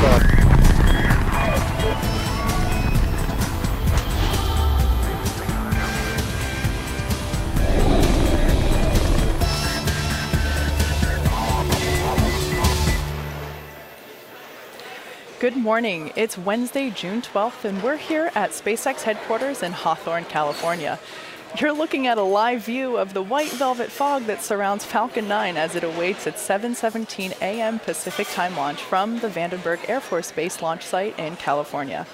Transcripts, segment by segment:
liftoff. Good morning. It's Wednesday, June 12th, and we're here at SpaceX headquarters in Hawthorne, California. You're looking at a live view of the white velvet fog that surrounds Falcon 9 as it awaits its 7:17 a.m. Pacific time launch from the Vandenberg Air Force Base launch site in California.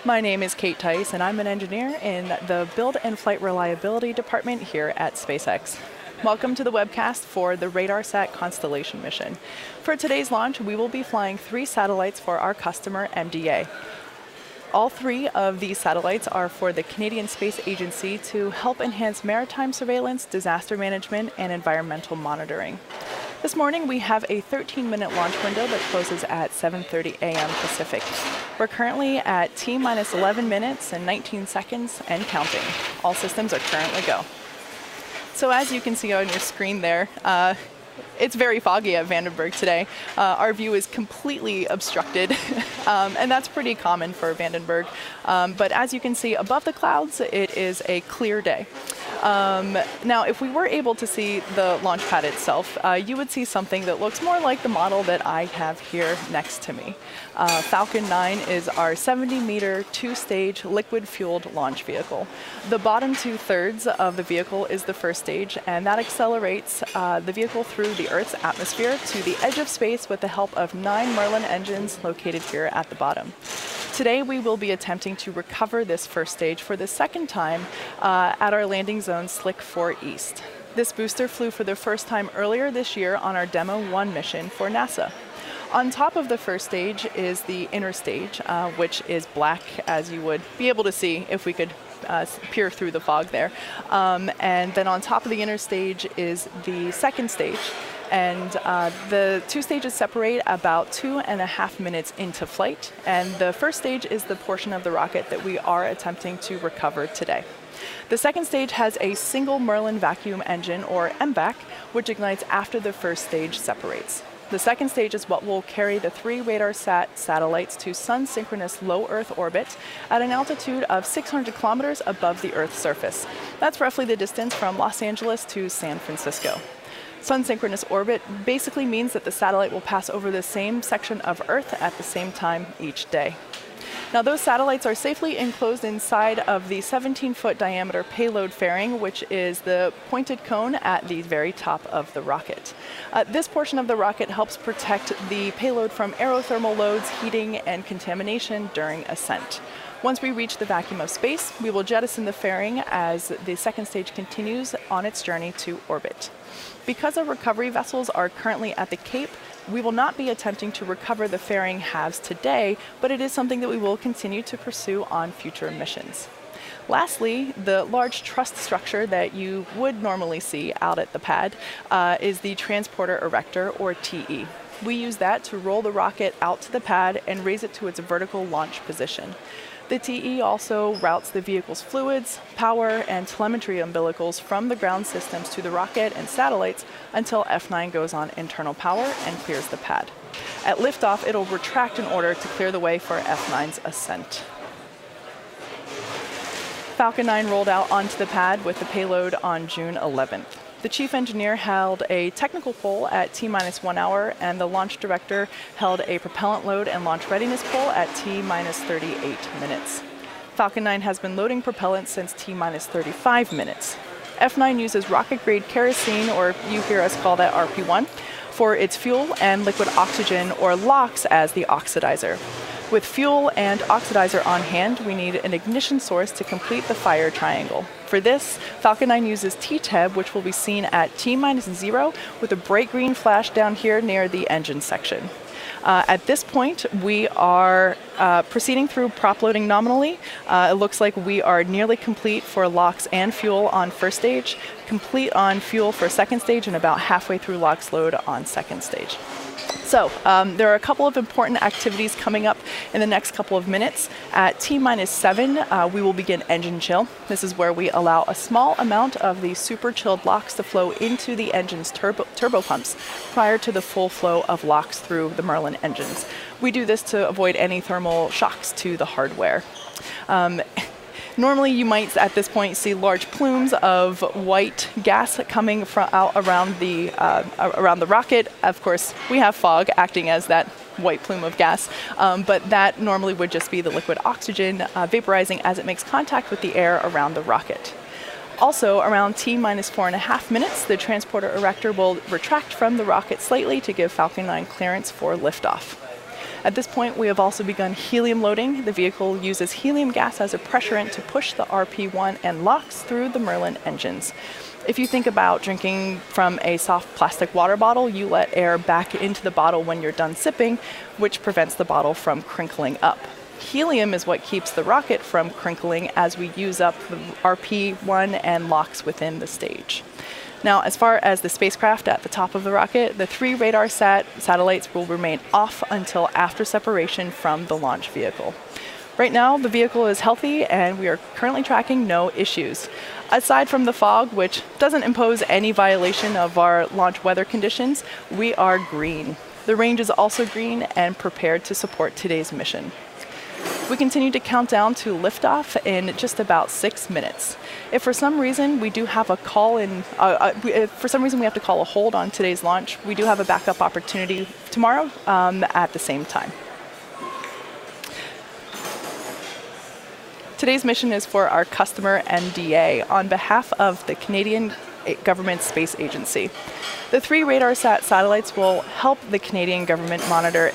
My name is Kate Tice, and I'm an engineer in the Build and Flight Reliability Department here at SpaceX. Welcome to the webcast for the Radarsat Constellation mission. For today's launch, we will be flying 3 satellites for our customer, MDA. All 3 of these satellites are for the Canadian Space Agency to help enhance maritime surveillance, disaster management, and environmental monitoring. This morning, we have a 13-minute launch window that closes at 7:30 a.m. Pacific. We're currently at T-minus 11 minutes and 19 seconds and counting. All systems are currently go. So as you can see on your screen there, it's very foggy at Vandenberg today. Our view is completely obstructed, and that's pretty common for Vandenberg. But as you can see above the clouds, it is a clear day. Now, if we were able to see the launch pad itself, you would see something that looks more like the model that I have here next to me. Falcon 9 is our 70-meter, 2-stage liquid-fueled launch vehicle. The bottom 2/3 of the vehicle is the first stage, and that accelerates the vehicle through the Earth's atmosphere to the edge of space with the help of 9 Merlin engines located here at the bottom. Today, we will be attempting to recover this first stage for the second time at our landing zone Slick 4 East. This booster flew for the first time earlier this year on our Demo 1 mission for NASA. On top of the first stage is the inner stage, which is black, as you would be able to see if we could peer through the fog there. And then on top of the inner stage is the second stage. And the 2 stages separate about 2.5 minutes into flight. And the first stage is the portion of the rocket that we are attempting to recover today. The second stage has a single Merlin vacuum engine, or MVAC, which ignites after the first stage separates. The second stage is what will carry the 3 Radarsat satellites to sun-synchronous low Earth orbit at an altitude of 600 kilometers above the Earth's surface. That's roughly the distance from Los Angeles to San Francisco. Sun-synchronous orbit basically means that the satellite will pass over the same section of Earth at the same time each day. Now, those satellites are safely enclosed inside of the 17-foot diameter payload fairing, which is the pointed cone at the very top of the rocket. This portion of the rocket helps protect the payload from aerothermal loads, heating, and contamination during ascent. Once we reach the vacuum of space, we will jettison the fairing as the second stage continues on its journey to orbit. Because our recovery vessels are currently at the Cape, we will not be attempting to recover the fairing halves today, but it is something that we will continue to pursue on future missions. Lastly, the large truss structure that you would normally see out at the pad is the transporter erector, or TE. We use that to roll the rocket out to the pad and raise it to its vertical launch position. The TE also routes the vehicle's fluids, power, and telemetry umbilicals from the ground systems to the rocket and satellites until F9 goes on internal power and clears the pad. At liftoff, it'll retract in order to clear the way for F9's ascent. Falcon 9 rolled out onto the pad with the payload on June 11th. The chief engineer held a technical poll at T-minus 1 hour, and the launch director held a propellant load and launch readiness poll at T-minus 38 minutes. Falcon 9 has been loading propellant since T-minus 35 minutes. F9 uses rocket-grade kerosene, or you hear us call that RP1, for its fuel, and liquid oxygen, or LOX, as the oxidizer. With fuel and oxidizer on hand, we need an ignition source to complete the fire triangle. For this, Falcon 9 uses TTEB, which will be seen at T-minus 0 with a bright green flash down here near the engine section. At this point, we are proceeding through prop loading nominally. It looks like we are nearly complete for LOX and fuel on first stage, complete on fuel for second stage, and about halfway through LOX load on second stage. So there are a couple of important activities coming up in the next couple of minutes. At T-minus 7, we will begin engine chill. This is where we allow a small amount of the super chilled LOX to flow into the engine's turbo pumps prior to the full flow of LOX through the Merlin engines. We do this to avoid any thermal shocks to the hardware. Normally, you might at this point see large plumes of white gas coming from out around the rocket. Of course, we have fog acting as that white plume of gas, but that normally would just be the liquid oxygen vaporizing as it makes contact with the air around the rocket. Also, around T-minus 4.5 minutes, the transporter erector will retract from the rocket slightly to give Falcon 9 clearance for liftoff. At this point, we have also begun helium loading. The vehicle uses helium gas as a pressurant to push the RP-1 and LOX through the Merlin engines. If you think about drinking from a soft plastic water bottle, you let air back into the bottle when you're done sipping, which prevents the bottle from crinkling up. Helium is what keeps the rocket from crinkling as we use up the RP-1 and LOX within the stage. Now, as far as the spacecraft at the top of the rocket, the 3 Radarsat satellites will remain off until after separation from the launch vehicle. Right now, the vehicle is healthy and we are currently tracking no issues. Aside from the fog, which doesn't impose any violation of our launch weather conditions, we are green. The range is also green and prepared to support today's mission. We continue to count down to liftoff in just about 6 minutes. If for some reason we do have a call in, if for some reason we have to call a hold on today's launch, we do have a backup opportunity tomorrow at the same time. Today's mission is for our customer NDA on behalf of the Canadian Government Space Agency. The 3 Radarsat satellites will help the Canadian government monitor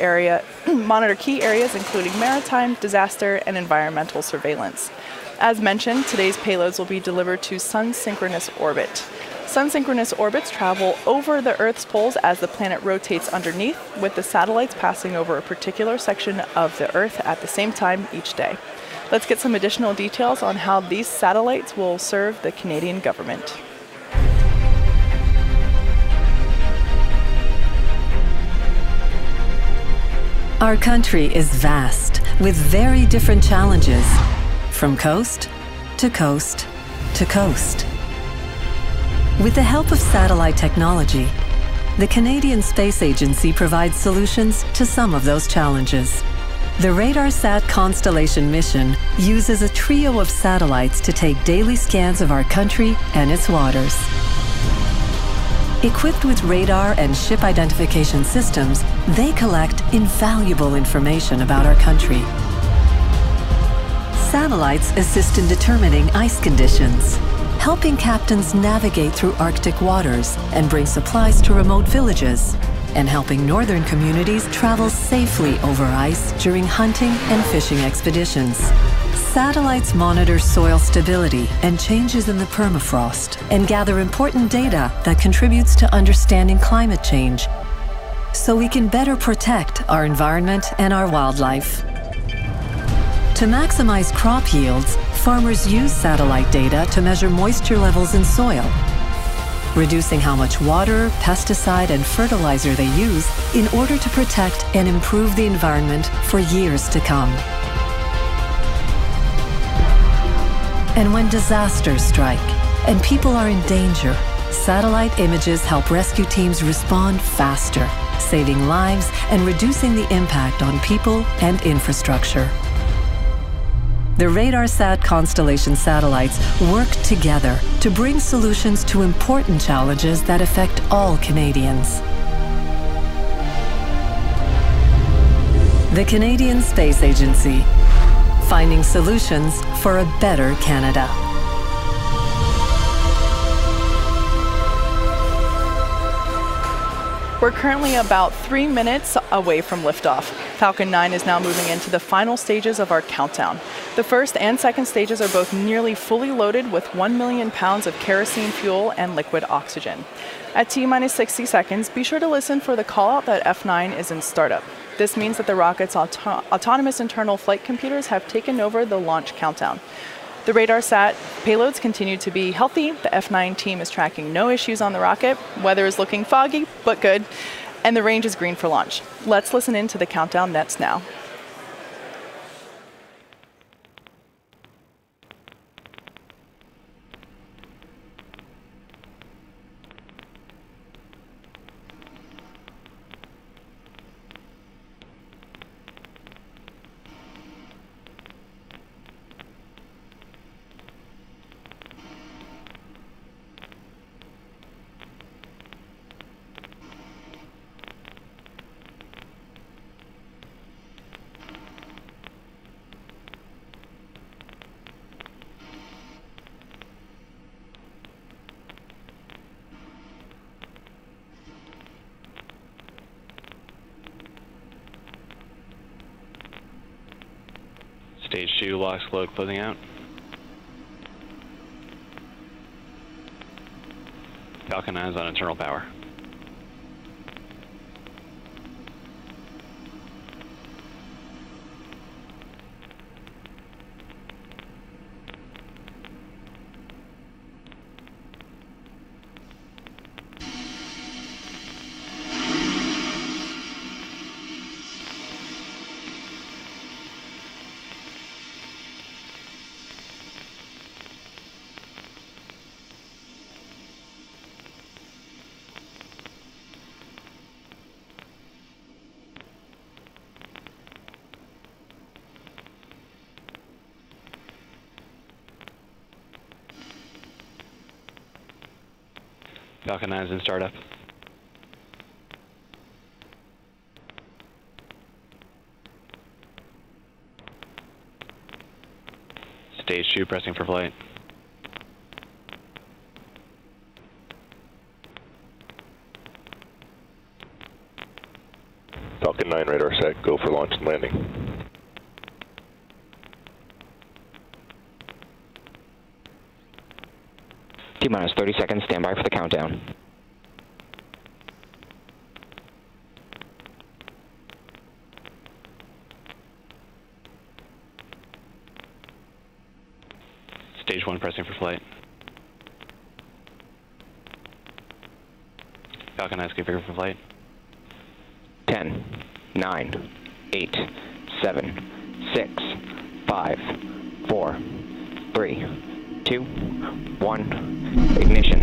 key areas including maritime, disaster, and environmental surveillance. As mentioned, today's payloads will be delivered to sun-synchronous orbit. Sun-synchronous orbits travel over the Earth's poles as the planet rotates underneath, with the satellites passing over a particular section of the Earth at the same time each day. Let's get some additional details on how these satellites will serve the Canadian government. Our country is vast, with very different challenges, from coast to coast to coast. With the help of satellite technology, the Canadian Space Agency provides solutions to some of those challenges. The Radarsat Constellation mission uses a trio of satellites to take daily scans of our country and its waters. Equipped with radar and ship identification systems, they collect invaluable information about our country. Satellites assist in determining ice conditions, helping captains navigate through Arctic waters and bring supplies to remote villages, and helping northern communities travel safely over ice during hunting and fishing expeditions. Satellites monitor soil stability and changes in the permafrost and gather important data that contributes to understanding climate change, so we can better protect our environment and our wildlife. To maximize crop yields, farmers use satellite data to measure moisture levels in soil, reducing how much water, pesticide, and fertilizer they use in order to protect and improve the environment for years to come. And when disasters strike and people are in danger, satellite images help rescue teams respond faster, saving lives and reducing the impact on people and infrastructure. The Radarsat Constellation satellites work together to bring solutions to important challenges that affect all Canadians. The Canadian Space Agency, finding solutions for a better Canada. We're currently about 3 minutes away from liftoff. Falcon 9 is now moving into the final stages of our countdown. The first and second stages are both nearly fully loaded with 1 million pounds of kerosene fuel and liquid oxygen. At T-minus 60 seconds, be sure to listen for the call out that F9 is in startup. This means that the rocket's autonomous internal flight computers have taken over the launch countdown. The Radarsat payloads continue to be healthy. The F9 team is tracking no issues on the rocket. Weather is looking foggy, but good. And the range is green for launch. Let's listen in to the countdown nets now. Stage 2, LOX load closing out. Falcon 9 is on internal power. Falcon 9 is in startup. Stage 2 pressing for flight. Falcon 9 radar set, go for launch and landing. T-minus 30 seconds, stand by for the countdown. Stage 1 pressing for flight. Falcon 9 is configured for flight. 10, 9, 8, 7, 6, 5, 4, 3, 2, 1. Ignition.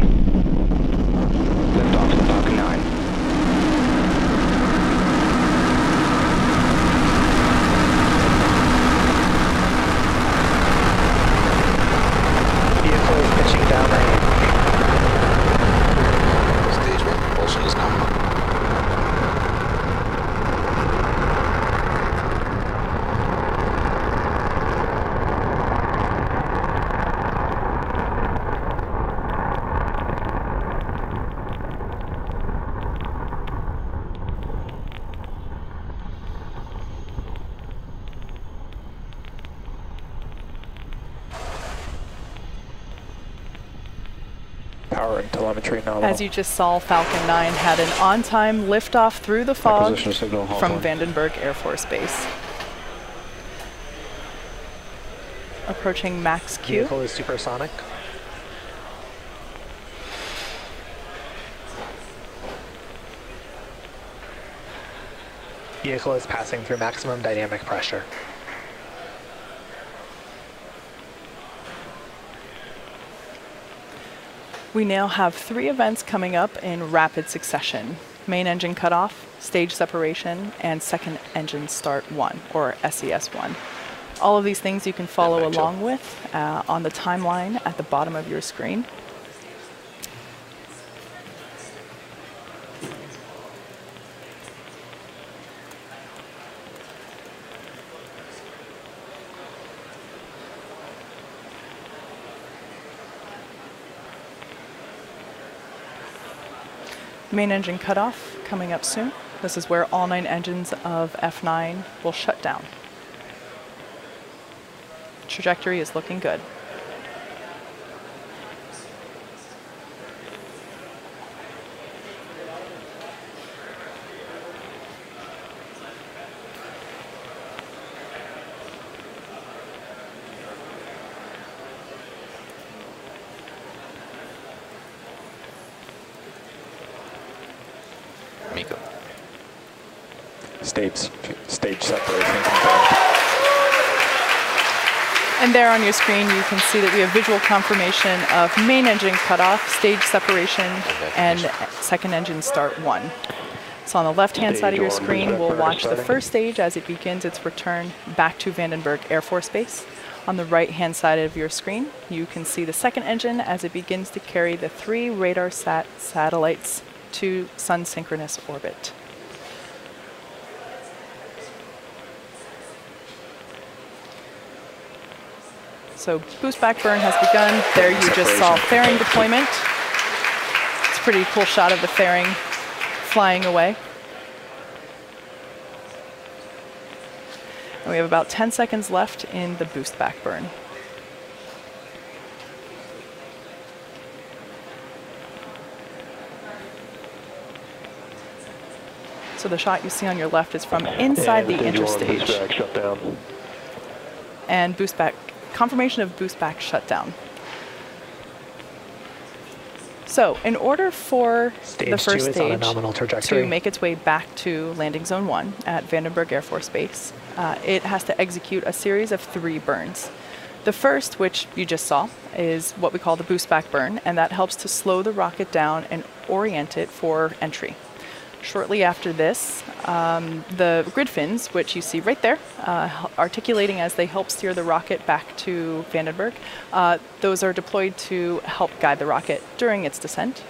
Lift off to the Falcon 9. Vehicle is pitching downrange. Stage 1 propulsion is nominal. Power and telemetry nominal. As you just saw, Falcon 9 had an on-time liftoff through the fog Acquisition signal, from Hawthorne. Vandenberg Air Force Base. Approaching max Q. Vehicle is supersonic. Vehicle is passing through maximum dynamic pressure. We now have 3 events coming up in rapid succession: main engine cutoff, stage separation, and second engine start 1, or SES 1. All of these things you can follow along with on the timeline at the bottom of your screen. Main engine cutoff coming up soon. This is where all 9 engines of F9 will shut down. Trajectory is looking good. Miko. Stage separation confirmed. And there on your screen, you can see that we have visual confirmation of main engine cutoff, stage separation, and second engine start 1. So on the left-hand side of your screen, we'll watch the first stage as it begins its return back to Vandenberg Air Force Base. On the right-hand side of your screen, you can see the second engine as it begins to carry the 3 Radarsat satellites to sun-synchronous orbit. So boost back burn has begun. There you just saw fairing deployment. It's a pretty cool shot of the fairing flying away. And we have about 10 seconds left in the boost back burn. So the shot you see on your left is from inside the interstage. Boost back shutdown. And boost back, confirmation of boost back shutdown. So in order for the first Stage 2 is on a stage nominal trajectory. to make its way back to landing zone 1 at Vandenberg Air Force Base, it has to execute a series of 3 burns. The first, which you just saw, is what we call the boost back burn, and that helps to slow the rocket down and orient it for entry. Shortly after this, the grid fins, which you see right there, articulating as they help steer the rocket back to Vandenberg, those are deployed to help guide the rocket during its descent.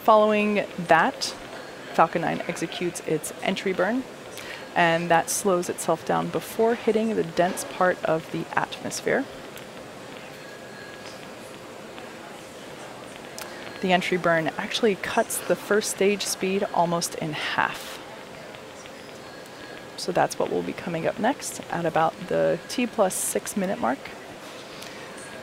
Following that, Falcon 9 executes its entry burn, and that slows itself down before hitting the dense part of the atmosphere. The entry burn actually cuts the first stage speed almost in half. So that's what will be coming up next at about the T+6 minute mark.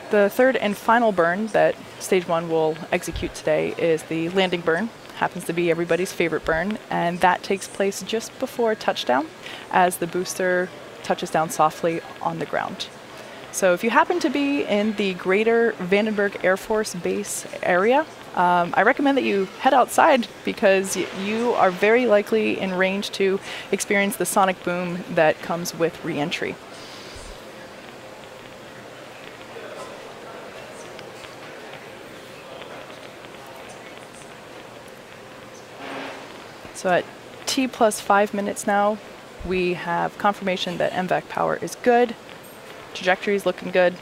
The third and final burn that stage 1 will execute today is the landing burn. Happens to be everybody's favorite burn, and that takes place just before touchdown as the booster touches down softly on the ground. So if you happen to be in the greater Vandenberg Air Force Base area, I recommend that you head outside because you are very likely in range to experience the sonic boom that comes with re-entry. So at T+5 minutes now, we have confirmation that MVAC power is good. Trajectory is looking good.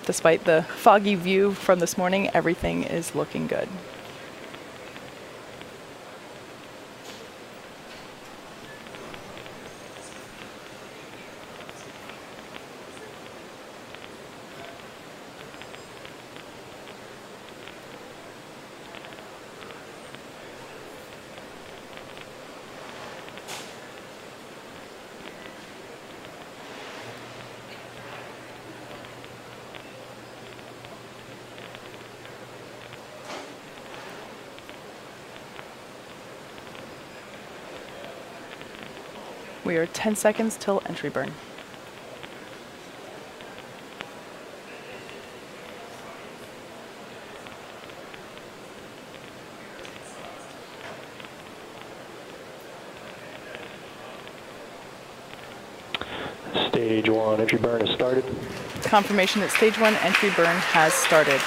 Despite the foggy view from this morning, everything is looking good. We are 10 seconds till entry burn. Stage 1 entry burn has started. Confirmation that stage 1 entry burn has started.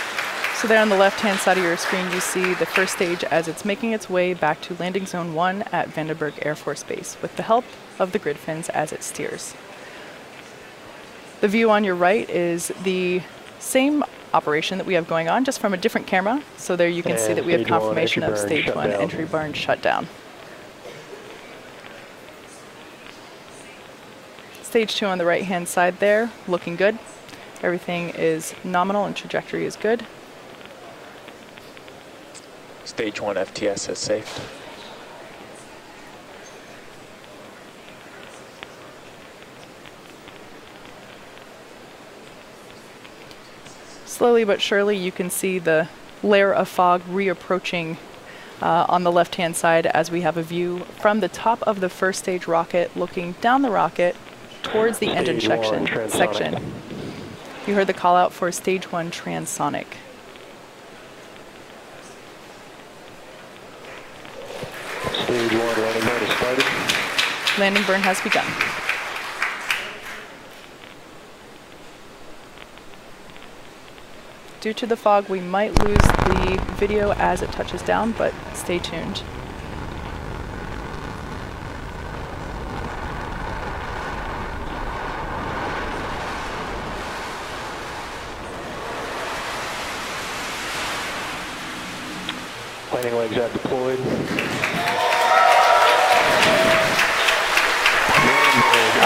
So there on the left-hand side of your screen, you see the first stage as it's making its way back to landing zone 1 at Vandenberg Air Force Base with the help of the grid fins as it steers. The view on your right is the same operation that we have going on, just from a different camera. So there you can see that we have confirmation of stage 1 entry burn shutdown. Stage 2 on the right-hand side there, looking good. Everything is nominal and trajectory is good. Stage 1 FTS is safe. Slowly but surely you can see the layer of fog reapproaching on the left-hand side as we have a view from the top of the first stage rocket looking down the rocket towards the engine section. You heard the call out for stage 1 transonic. Stage 1 landing burn has started. Landing burn has begun. Due to the fog, we might lose the video as it touches down, but stay tuned. Landing legs have deployed.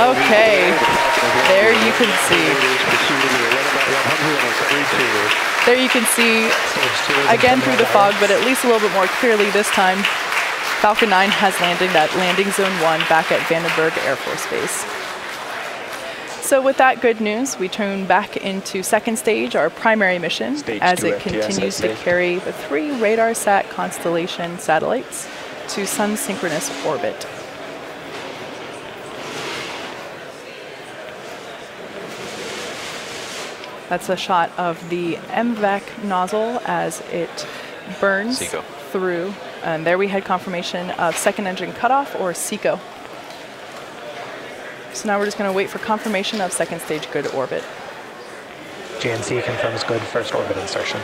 Okay, there you can see 132. There you can see, again through the fog, but at least a little bit more clearly this time, Falcon 9 has landed at landing zone 1 back at Vandenberg Air Force Base. So with that good news, we turn back into second stage, our primary mission, as it continues to carry the 3 Radarsat Constellation satellites to sun synchronous orbit. That's a shot of the MVAC nozzle as it burns through. And there we had confirmation of second engine cutoff, or SECO. So now we're just going to wait for confirmation of second stage good orbit. GNC confirms good first orbit insertion.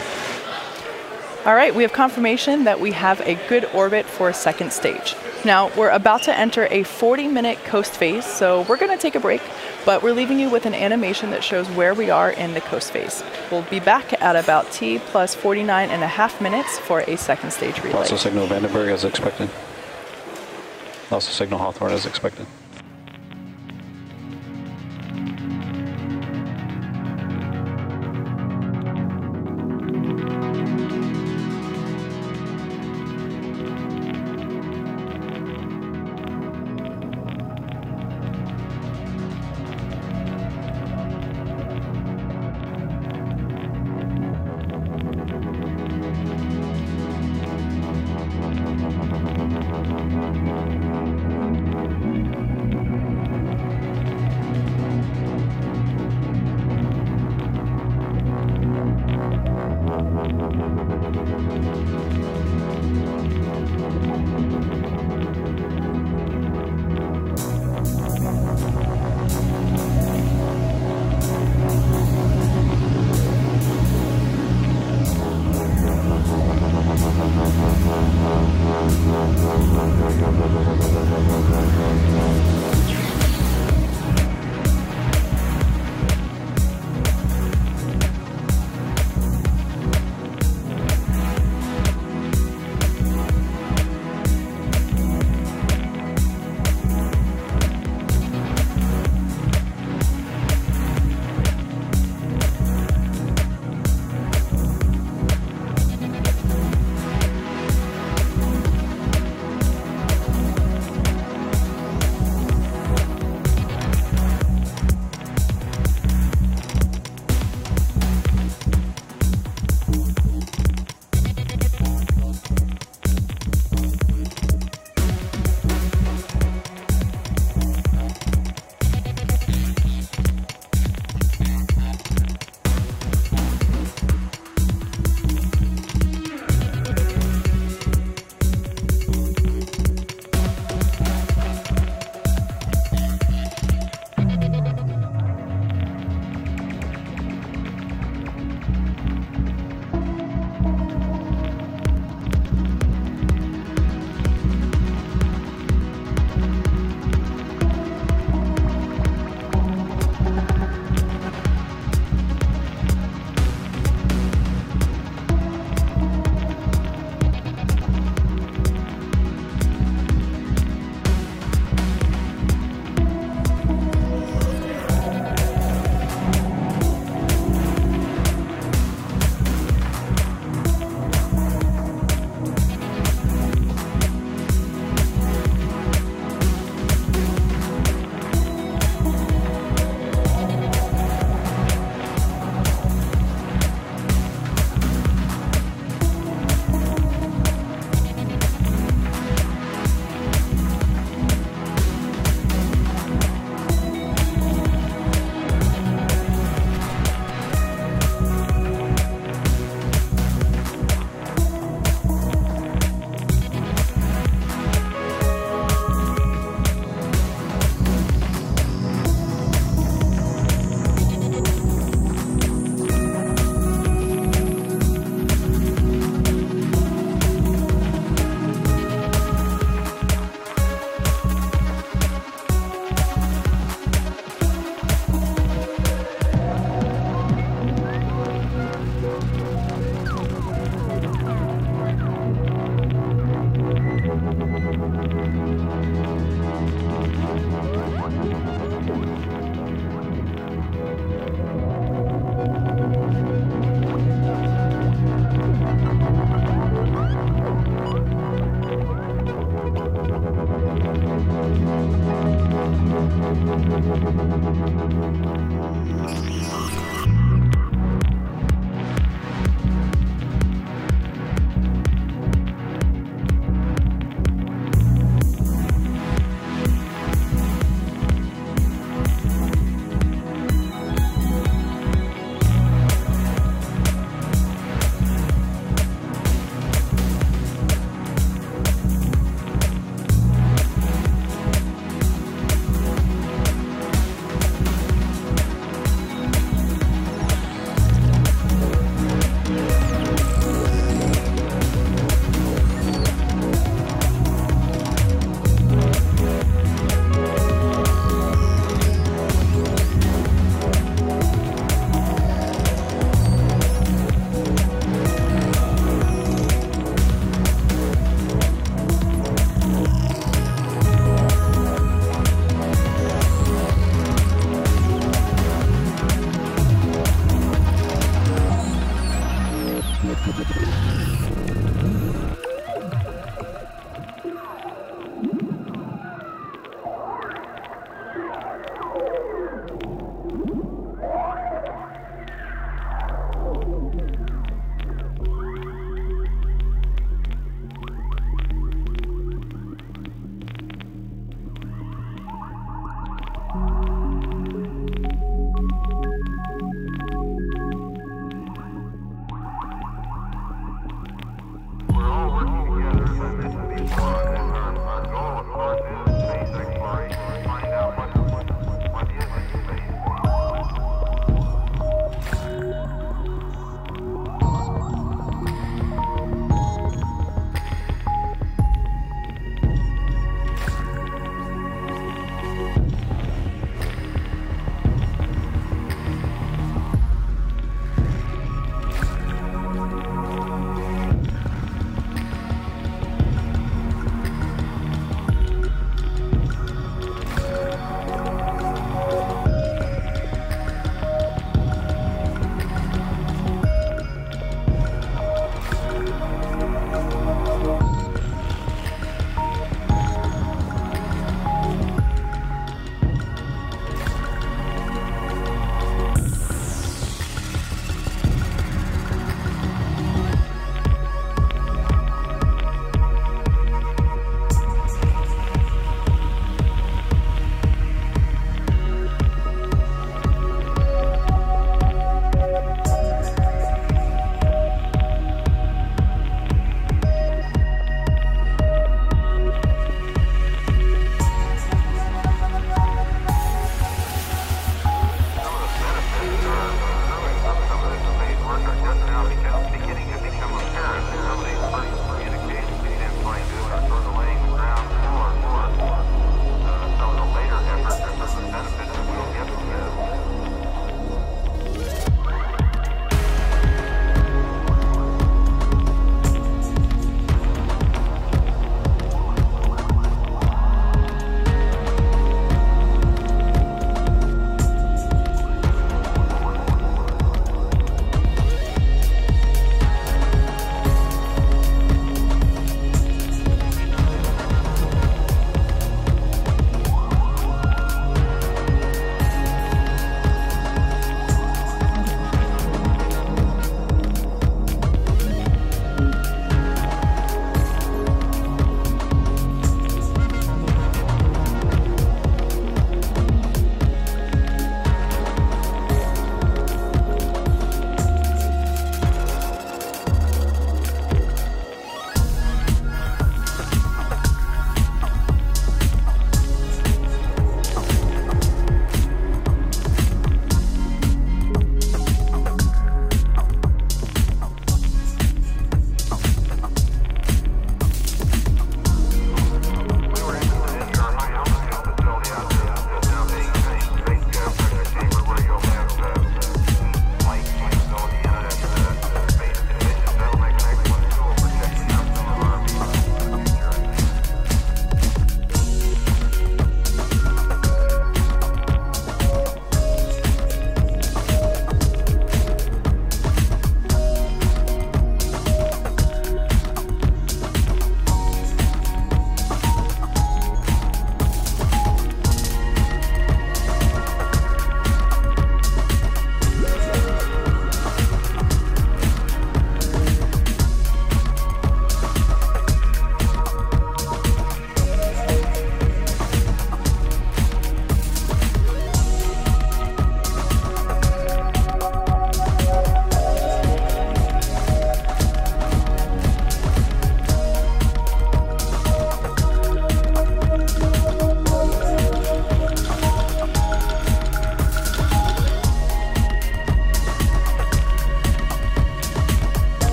All right, we have confirmation that we have a good orbit for second stage. Now, we're about to enter a 40-minute coast phase, so we're going to take a break, but we're leaving you with an animation that shows where we are in the coast phase. We'll be back at about T plus 49.5 minutes for a second stage relay. Also signal Vandenberg as expected. Also signal Hawthorne as expected.